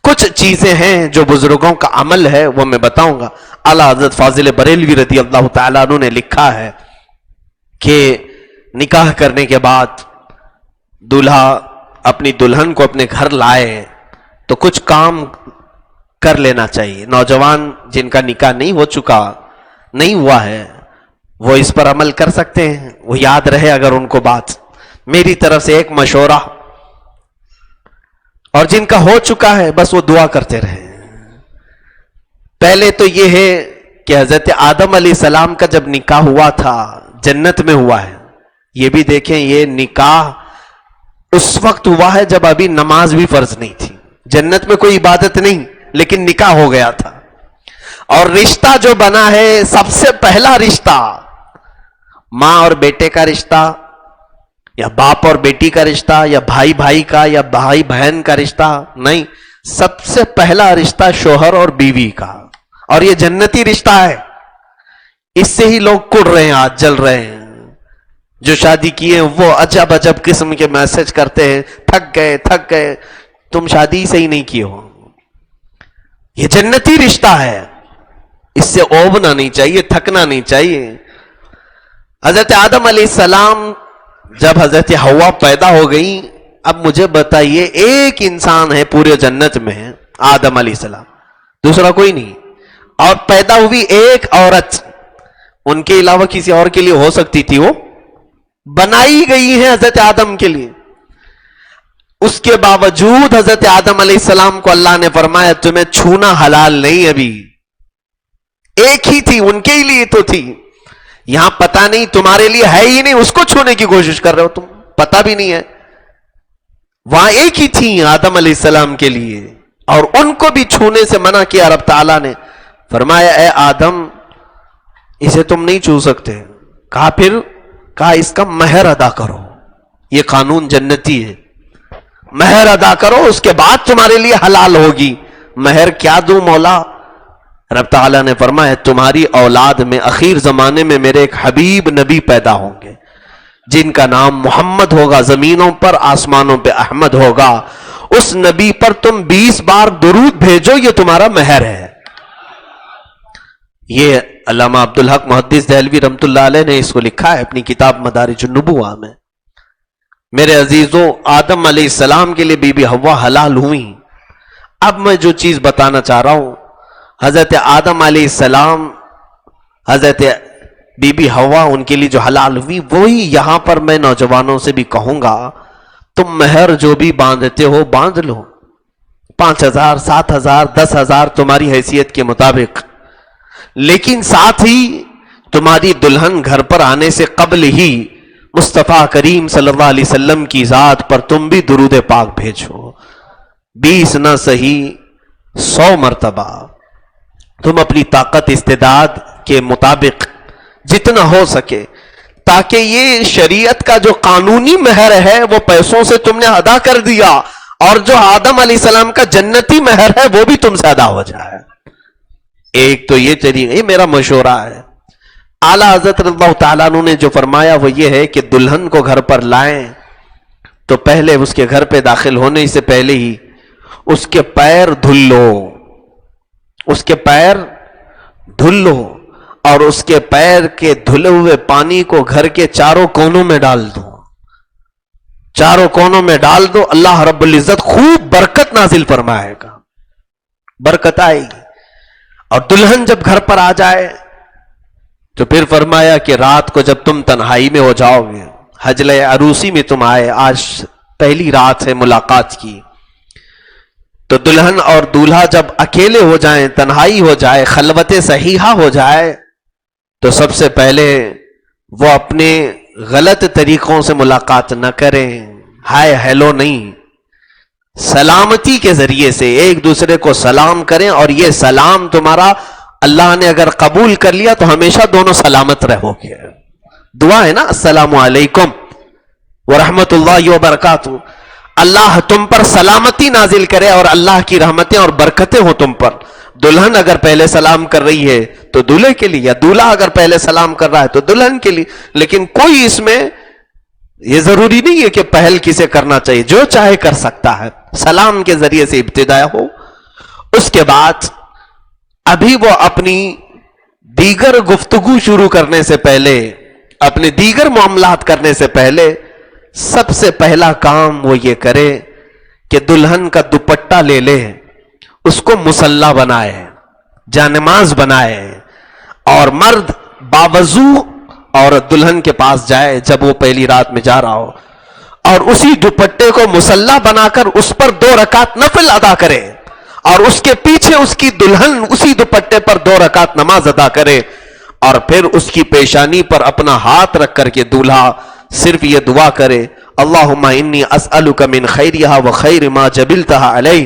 کچھ چیزیں ہیں جو بزرگوں کا عمل ہے وہ میں بتاؤں گا. اعلیٰ حضرت فاضل بریلوی رضی اللہ تعالیٰ عنہ نے لکھا ہے کہ نکاح کرنے کے بعد دولہا اپنی دلہن کو اپنے گھر لائے تو کچھ کام کر لینا چاہیے. نوجوان جن کا نکاح نہیں ہو چکا، نہیں ہوا ہے، وہ اس پر عمل کر سکتے ہیں. وہ یاد رہے اگر ان کو بات، میری طرف سے ایک مشورہ، اور جن کا ہو چکا ہے بس وہ دعا کرتے رہے. پہلے تو یہ ہے کہ حضرت آدم علیہ السلام کا جب نکاح ہوا تھا جنت میں ہوا ہے. یہ بھی دیکھیں، یہ نکاح اس وقت ہوا ہے جب ابھی نماز بھی فرض نہیں تھی. جنت میں کوئی عبادت نہیں، لیکن نکاح ہو گیا تھا. اور رشتہ جو بنا ہے، سب سے پہلا رشتہ ماں اور بیٹے کا رشتہ، یا باپ اور بیٹی کا رشتہ، یا بھائی بھائی کا، یا بھائی بہن کا رشتہ نہیں. سب سے پہلا رشتہ شوہر اور بیوی کا، اور یہ جنتی رشتہ ہے. اس سے ہی لوگ کڑ رہے ہیں، آج جل رہے ہیں. جو شادی کیے وہ عجب عجب قسم کے میسج کرتے ہیں، تھک گئے. تم شادی سے ہی نہیں کیے ہو. یہ جنتی رشتہ ہے، اس سے اوبنا نہیں چاہیے، تھکنا نہیں چاہیے. حضرت آدم علیہ السلام جب حضرت حوا پیدا ہو گئی، اب مجھے بتائیے ایک انسان ہے پورے جنت میں، آدم علیہ السلام، دوسرا کوئی نہیں. اور پیدا ہوئی ایک عورت، ان کے علاوہ کسی اور کے لیے ہو سکتی تھی؟ وہ بنائی گئی ہے حضرت آدم کے لیے. اس کے باوجود حضرت آدم علیہ السلام کو اللہ نے فرمایا تمہیں چھونا حلال نہیں. ابھی ایک ہی تھی، ان کے لیے تو تھی. یہاں پتہ نہیں تمہارے لیے ہے ہی نہیں، اس کو چھونے کی کوشش کر رہے ہو تم، پتہ بھی نہیں ہے. وہاں ایک ہی تھی آدم علیہ السلام کے لیے، اور ان کو بھی چھونے سے منع کیا. رب تعالیٰ نے فرمایا اے آدم اسے تم نہیں چھو سکتے. کہا اس کا مہر ادا کرو. یہ قانون جنتی ہے، مہر ادا کرو، اس کے بعد تمہارے لیے حلال ہوگی. مہر کیا دوں مولا؟ رب تعالیٰ نے فرمایا تمہاری اولاد میں آخر زمانے میں میرے ایک حبیب نبی پیدا ہوں گے جن کا نام محمد ہوگا، زمینوں پر آسمانوں پہ احمد ہوگا. اس نبی پر تم 20 بار درود بھیجو، یہ تمہارا مہر ہے. یہ علامہ عبدالحق محدث دہلوی رحمۃ اللہ علیہ نے اس کو لکھا ہے اپنی کتاب مدارج النبوہ میں. میرے عزیزوں، آدم علیہ السلام کے لیے بی بی حوا حلال ہوئی. اب میں جو چیز بتانا چاہ رہا ہوں، حضرت آدم علیہ السلام، حضرت بی بی حوا، ان کے لیے جو حلال ہوئی، وہی یہاں پر میں نوجوانوں سے بھی کہوں گا تم مہر جو بھی باندھتے ہو باندھ لو، 5,000 7,000 10,000 تمہاری حیثیت کے مطابق. لیکن ساتھ ہی تمہاری دلہن گھر پر آنے سے قبل ہی مصطفیٰ کریم صلی اللہ علیہ وسلم کی ذات پر تم بھی درود پاک بھیجو. 20 نہ صحیح 100 مرتبہ تم اپنی طاقت استعداد کے مطابق جتنا ہو سکے، تاکہ یہ شریعت کا جو قانونی مہر ہے وہ پیسوں سے تم نے ادا کر دیا، اور جو آدم علیہ السلام کا جنتی مہر ہے وہ بھی تم سے ادا ہو جائے. ایک تو یہ طریقہ، یہ میرا مشورہ ہے. اعلیٰ حضرت رضی اللہ تعالیٰ عنہ نے جو فرمایا وہ یہ ہے کہ دلہن کو گھر پر لائیں تو پہلے اس کے گھر پہ داخل ہونے سے پہلے ہی اس کے پیر دھل لو، اس کے پیر دھل لو، اور اس کے پیر کے دھلے ہوئے پانی کو گھر کے چاروں کونوں میں ڈال دو. چاروں کونوں میں ڈال دو، اللہ رب العزت خوب برکت نازل فرمائے گا، برکت آئے گی. اور دلہن جب گھر پر آ جائے تو پھر فرمایا کہ رات کو جب تم تنہائی میں ہو جاؤ گے، حجلہ عروسی میں تم آئے، آج پہلی رات ہے ملاقات کی، تو دلہن اور دولہا جب اکیلے ہو جائیں، تنہائی ہو جائے، خلوت صحیحہ ہو جائے، تو سب سے پہلے وہ اپنے غلط طریقوں سے ملاقات نہ کریں، ہائے ہیلو نہیں، سلامتی کے ذریعے سے ایک دوسرے کو سلام کریں. اور یہ سلام تمہارا اللہ نے اگر قبول کر لیا تو ہمیشہ دونوں سلامت رہو گے. دعا ہے نا، السلام علیکم ورحمت اللہ وبرکاتہ. اللہ تم پر سلامتی نازل کرے اور اللہ کی رحمتیں اور برکتیں ہو تم پر. دلہن اگر پہلے سلام کر رہی ہے تو دولہے کے لیے، یا دولہا اگر پہلے سلام کر رہا ہے تو دلہن کے لیے. لیکن کوئی اس میں یہ ضروری نہیں ہے کہ پہل کسے کرنا چاہیے، جو چاہے کر سکتا ہے. سلام کے ذریعے سے ابتدا ہو. اس کے بعد ابھی وہ اپنی دیگر گفتگو شروع کرنے سے پہلے، اپنے دیگر معاملات کرنے سے پہلے سب سے پہلا کام وہ یہ کرے کہ دلہن کا دوپٹہ لے لے، اس کو مصلی بنائے، جانماز بنائے، اور مرد باوضو عورت دلہن کے پاس جائے جب وہ پہلی رات میں جا رہا ہو، اور اسی دوپٹے کو مصلی بنا کر اس پر 2 رکعت نفل ادا کرے، اور اس کے پیچھے اس کی دلہن اسی دوپٹے پر 2 رکعت نماز ادا کرے، اور پھر اس کی پیشانی پر اپنا ہاتھ رکھ کر کے دولہا صرف یہ دعا کرے، اللہم انی اسألک من خیرہا و خیر ما جبلتہا علیہ،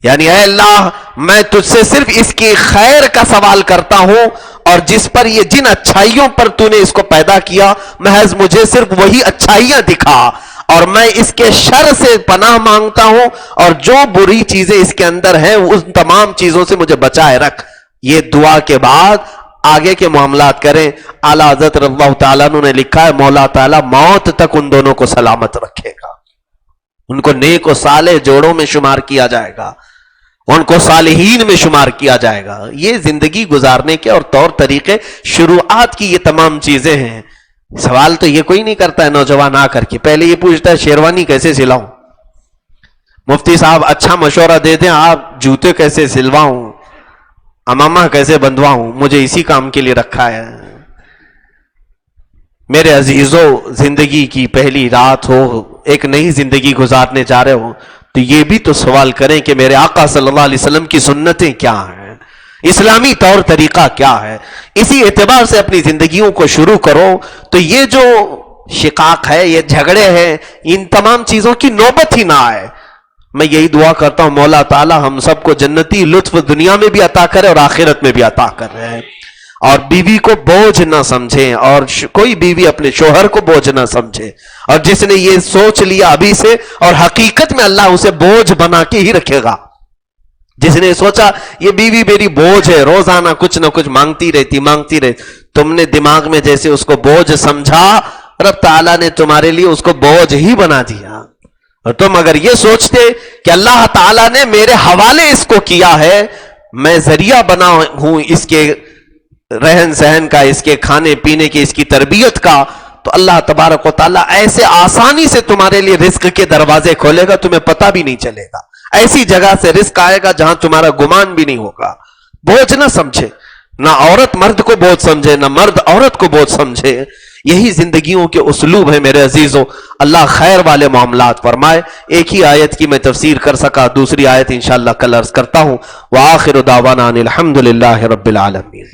یعنی اے اللہ میں تجھ سے صرف اس کی خیر کا سوال کرتا ہوں، اور جس پر یہ جن اچھائیوں پر تو نے اس کو پیدا کیا محض مجھے صرف وہی اچھائیاں دکھا، اور میں اس کے شر سے پناہ مانگتا ہوں، اور جو بری چیزیں اس کے اندر ہیں ان تمام چیزوں سے مجھے بچائے رکھ. یہ دعا کے بعد آگے کے معاملات کریں. اعلیٰ حضرت رضی اللہ تعالیٰ عنہ نے لکھا ہے مولا تعالیٰ موت تک ان دونوں کو سلامت رکھے گا، ان کو نیک و صالح جوڑوں میں شمار کیا جائے گا، ان کو صالحین میں شمار کیا جائے گا. یہ زندگی گزارنے کے اور طور طریقے شروعات کی یہ تمام چیزیں ہیں. سوال تو یہ کوئی نہیں کرتا ہے نوجوان آ کر کے، پہلے یہ پوچھتا ہے شیروانی کیسے سلاؤں، مفتی صاحب اچھا مشورہ دے دیں، آپ جوتے کیسے سلواؤں، امامہ کیسے بندواؤں، مجھے اسی کام کے لیے رکھا ہے. میرے عزیزوں، زندگی کی پہلی رات ہو، ایک نئی زندگی گزارنے جا رہے ہو، تو یہ بھی تو سوال کریں کہ میرے آقا صلی اللہ علیہ وسلم کی سنتیں کیا ہیں، اسلامی طور طریقہ کیا ہے. اسی اعتبار سے اپنی زندگیوں کو شروع کرو تو یہ جو شقاق ہے، یہ جھگڑے ہیں، ان تمام چیزوں کی نوبت ہی نہ آئے. میں یہی دعا کرتا ہوں مولا تعالی ہم سب کو جنتی لطف دنیا میں بھی عطا کرے اور آخرت میں بھی عطا کر رہے ہیں، اور بیوی کو بوجھ نہ سمجھیں، اور کوئی بیوی اپنے شوہر کو بوجھ نہ سمجھے، اور جس نے یہ سوچ لیا ابھی سے، اور حقیقت میں اللہ اسے بوجھ بنا کے ہی رکھے گا. جس نے سوچا یہ بیوی میری بوجھ ہے، روزانہ کچھ نہ کچھ مانگتی رہتی، تم نے دماغ میں جیسے اس کو بوجھ سمجھا، رب تعالیٰ نے تمہارے لیے اس کو بوجھ ہی بنا دیا. اور تم اگر یہ سوچتے کہ اللہ تعالیٰ نے میرے حوالے اس کو کیا ہے، میں ذریعہ بنا ہوں اس کے رہن سہن کا، اس کے کھانے پینے کی، اس کی تربیت کا، تو اللہ تبارک و تعالیٰ ایسے آسانی سے تمہارے لیے رزق کے دروازے کھولے گا، تمہیں پتہ بھی نہیں چلے گا. ایسی جگہ سے رزق آئے گا جہاں تمہارا گمان بھی نہیں ہوگا. بوجھ نہ سمجھے، نہ عورت مرد کو بوجھ سمجھے، نہ مرد عورت کو بوجھ سمجھے. یہی زندگیوں کے اسلوب ہے میرے عزیزوں. اللہ خیر والے معاملات فرمائے. ایک ہی آیت کی میں تفسیر کر سکا، دوسری آیت انشاءاللہ کل عرض کرتا ہوں. وآخر دعوانا ان الحمد للہ رب العالمین.